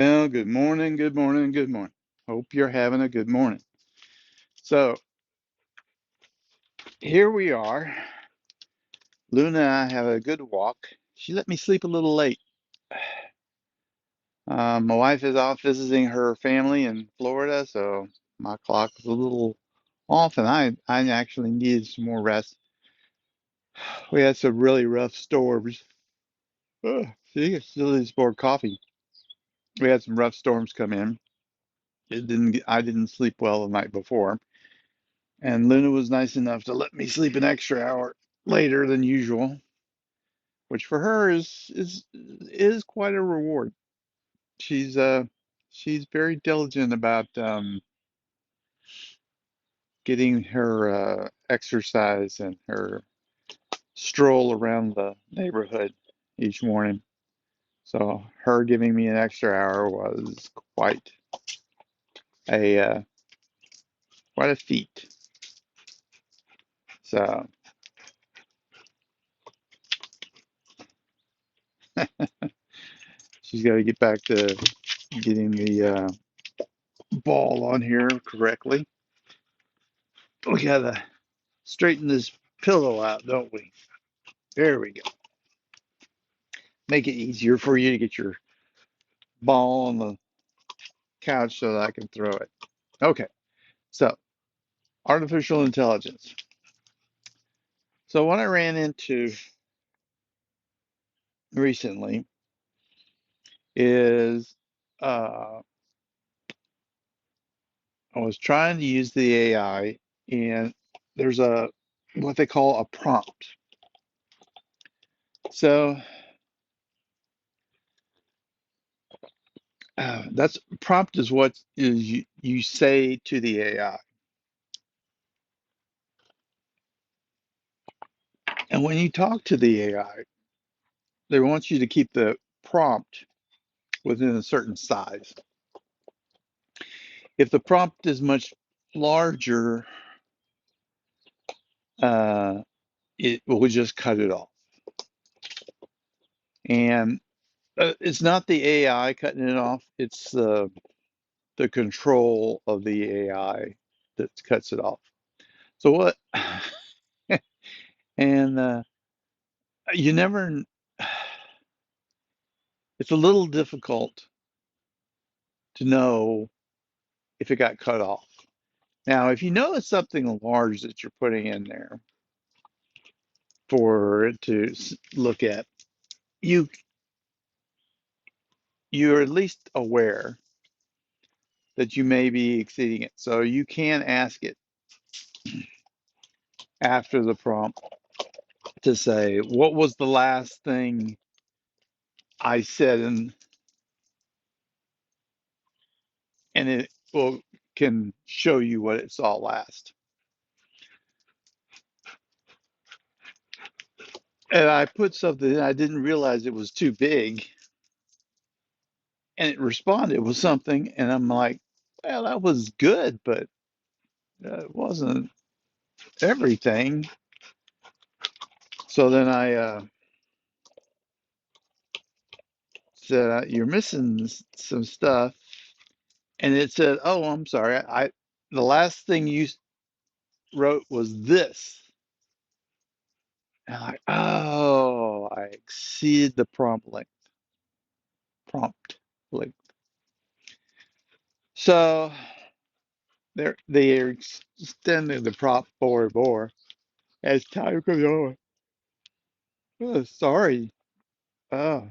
Well, good morning, good morning, good morning. Hope you're having a good morning. So here we are. Luna and I have a good walk. She let me sleep a little late. My wife is off visiting her family in Florida, so my clock is a little off, and I actually needed some more rest. We had some really rough storms. See, I still need some more coffee. We had some rough storms come in. I didn't sleep well the night before. And Luna was nice enough to let me sleep an extra hour later than usual, which for her is quite a reward. She's uh she's very diligent about getting her exercise and her stroll around the neighborhood each morning. So her giving me an extra hour was a uh, quite a feat. So she's got to get back to getting the ball on here correctly. We gotta straighten this pillow out, don't we? There we go. Make it easier for you to get your ball on the couch so that I can throw it. Okay, so artificial intelligence. So what I ran into recently is I was trying to use the AI, and there's a what they call a prompt. So that's prompt is what is you say to the AI. And when you talk to the AI, they want you to keep the prompt within a certain size. If the prompt is much larger, uh, it will just cut it off. And it's not the AI cutting it off, it's the control of the AI that cuts it off. So what? And you never, it's a little difficult to know if it got cut off. Now, if you know it's something large that you're putting in there for it to look at, you you're at least aware that you may be exceeding it. So you can ask it after the prompt to say, what was the last thing I said? And it will can show you what it saw last. And I put something in, I didn't realize it was too big, and it responded with something, and I'm like, well, that was good, but it wasn't everything. So then I said, you're missing some stuff. And it said, "Oh, I'm sorry. The last thing you wrote was this." And I'm like, "Oh, I exceeded the Prompt length. So they're extending the prompt more and more as time goes on. Oh, sorry. Oh,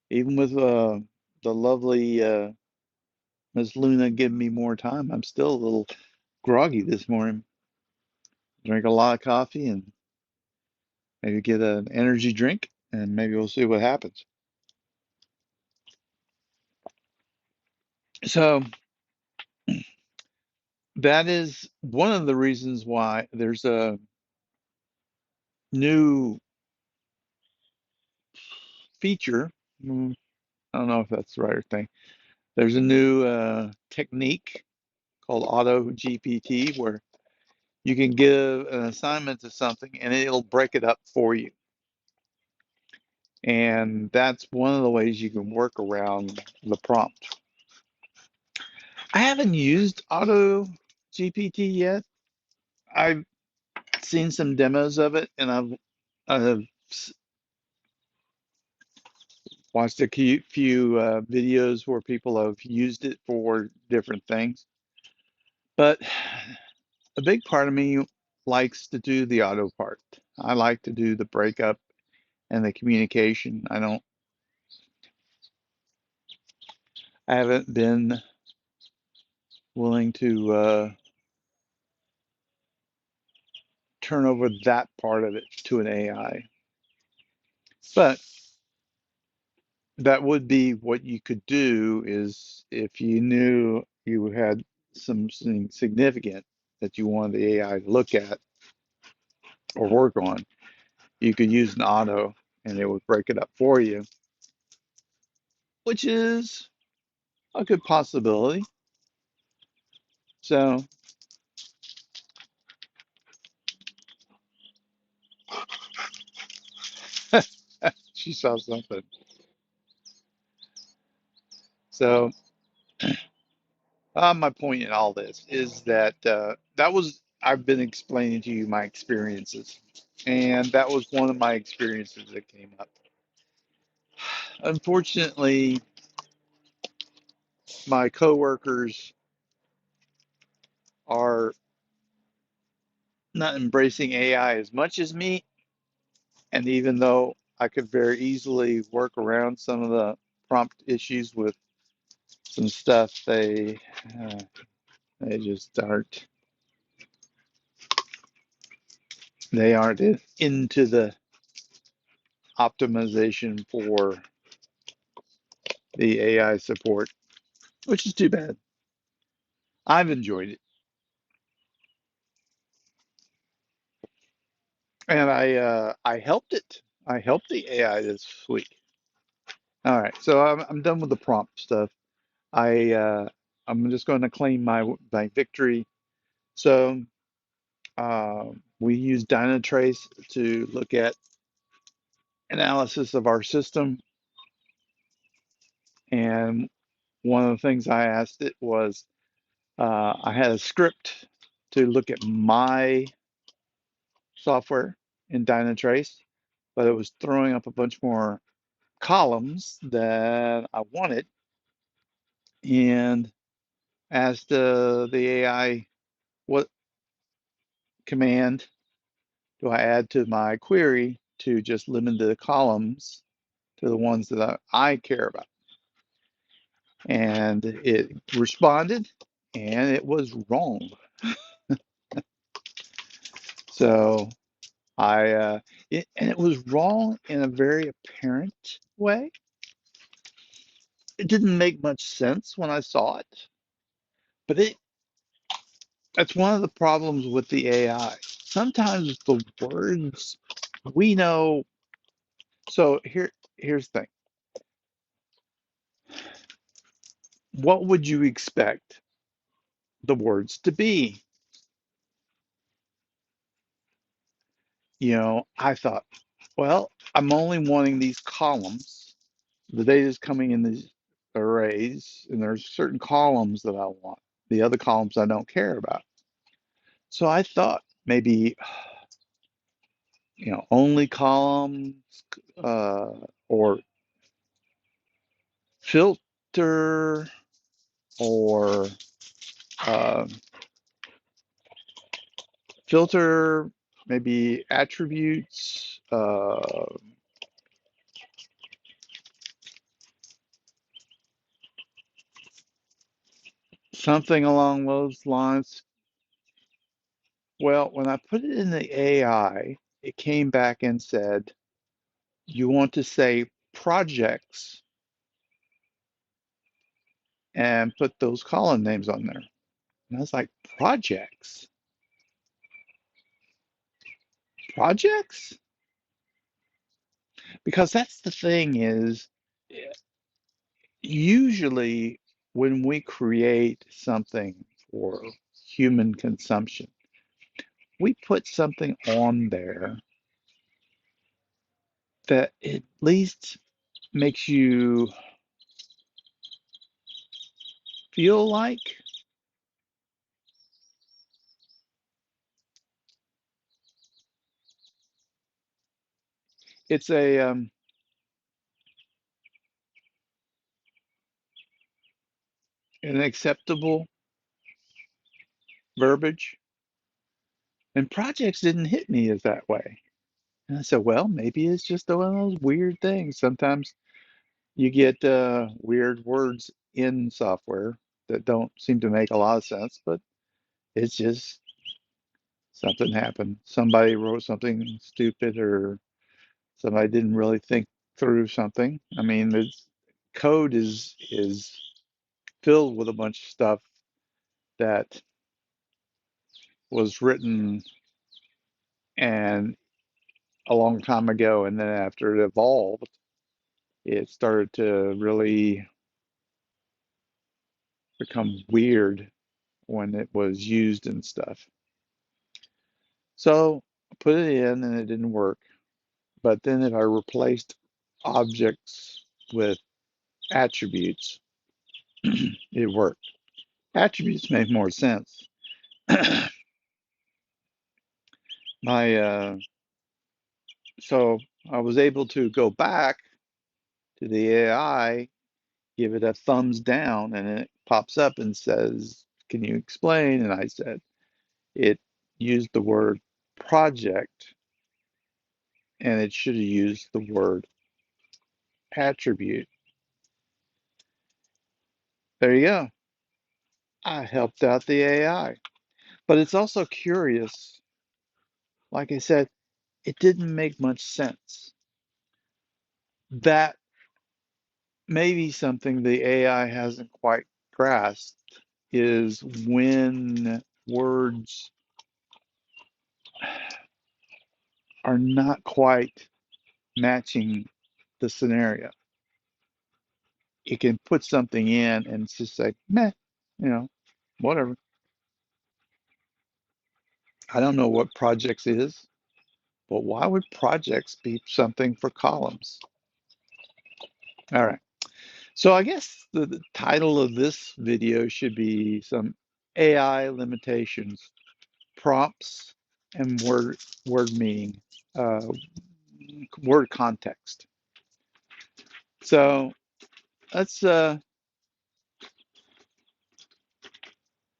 even with the lovely Miss Luna giving me more time, I'm still a little groggy this morning. Drink a lot of coffee and maybe get an energy drink, and maybe we'll see what happens. So that is one of the reasons why there's a new feature. I don't know if that's the right thing. There's a new technique called Auto GPT where you can give an assignment to something and it'll break it up for you. And that's one of the ways you can work around the prompt. I haven't used Auto GPT yet. I've seen some demos of it, and I've watched a few videos where people have used it for different things. But a big part of me likes to do the auto part. I like to do the breakup and the communication. I haven't been willing to turn over that part of it to an AI. But that would be what you could do is if you knew you had something significant that you wanted the AI to look at or work on, you could use an auto and it would break it up for you, which is a good possibility. So she saw something. So my point in all this is that I've been explaining to you my experiences, and that was one of my experiences that came up. Unfortunately, my coworkers are not embracing AI as much as me, and even though I could very easily work around some of the prompt issues with some stuff, uh, they just aren't. They aren't into the optimization for the AI support, which is too bad. I've enjoyed it, and I helped it. I helped the AI this week. All right, so I'm done with the prompt stuff. I I'm just going to claim my victory. So we use Dynatrace to look at analysis of our system, and one of the things I asked it was I had a script to look at my software in Dynatrace, but it was throwing up a bunch more columns that I wanted, and asked the AI what command do I add to my query to just limit the columns to the ones that I care about. And it responded, and it was wrong. So and it was wrong in a very apparent way. It didn't make much sense when I saw it, but that's one of the problems with the AI. Sometimes the words we know. So here's the thing. What would you expect the words to be? I thought, well, I'm only wanting these columns. The data is coming in these arrays, and there's certain columns that I want. The other columns I don't care about. So I thought maybe, only columns, uh, or filter, or uh, filter, maybe attributes, something along those lines. Well, when I put it in the AI, it came back and said, you want to say projects and put those column names on there. And I was like, projects? Projects? Because that's the thing is, usually when we create something for human consumption, we put something on there that at least makes you feel like it's an acceptable verbiage. And projects didn't hit me as that way. And I said, well, maybe it's just one of those weird things. Sometimes you get weird words in software that don't seem to make a lot of sense, but it's just something happened. Somebody wrote something stupid, or somebody didn't really think through something. I mean, the code is filled with a bunch of stuff that was written and a long time ago, and then after it evolved, it started to really become weird when it was used and stuff. So I put it in and it didn't work. But then if I replaced objects with attributes, it worked. Attributes make more sense. My So I was able to go back to the AI, give it a thumbs down, and it pops up and says, "Can you explain?" And I said, it used the word project, and it should have used the word attribute. There you go. I helped out the AI. But it's also curious. Like I said, it didn't make much sense. That may be something the AI hasn't quite grasped, is when words are not quite matching the scenario. It can put something in and it's just like, meh, you know, whatever. I don't know what projects is, but why would projects be something for columns? All right. So I guess the title of this video should be some AI limitations, prompts, and word meaning, uh, word context. So let's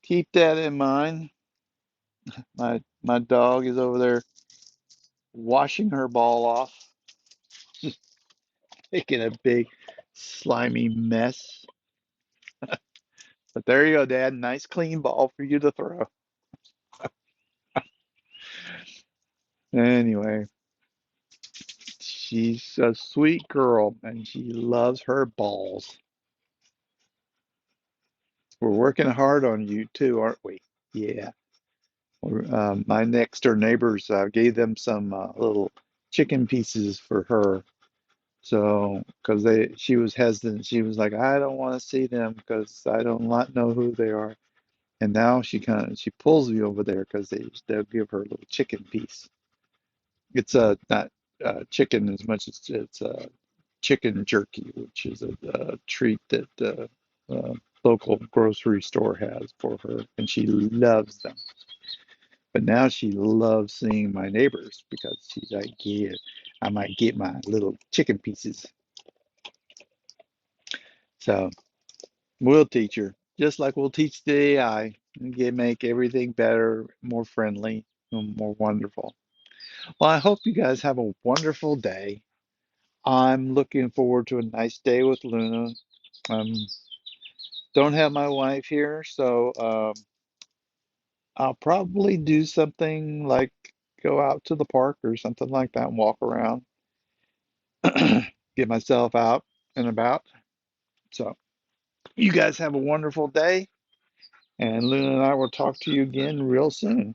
keep that in mind. My dog is over there washing her ball off, making a big slimy mess. But there you go, Dad. Nice clean ball for you to throw. Anyway, she's a sweet girl and she loves her balls. We're working hard on you too, aren't we? Yeah. My next door neighbors gave them some little chicken pieces for her. So, because she was hesitant, she was like, I don't want to see them because I don't not know who they are. And now she pulls me over there because they'll give her a little chicken piece. It's not chicken as much as it's chicken jerky, which is a treat that local grocery store has for her, and she loves them. But now she loves seeing my neighbors because she's like, yeah, I might get my little chicken pieces. So we'll teach her, just like we'll teach the AI, and make everything better, more friendly, and more wonderful. Well, I hope you guys have a wonderful day. I'm looking forward to a nice day with Luna. Um, don't have my wife here, so I'll probably do something like go out to the park or something like that and walk around, get myself out and about. So you guys have a wonderful day, and Luna and I will talk to you again real soon.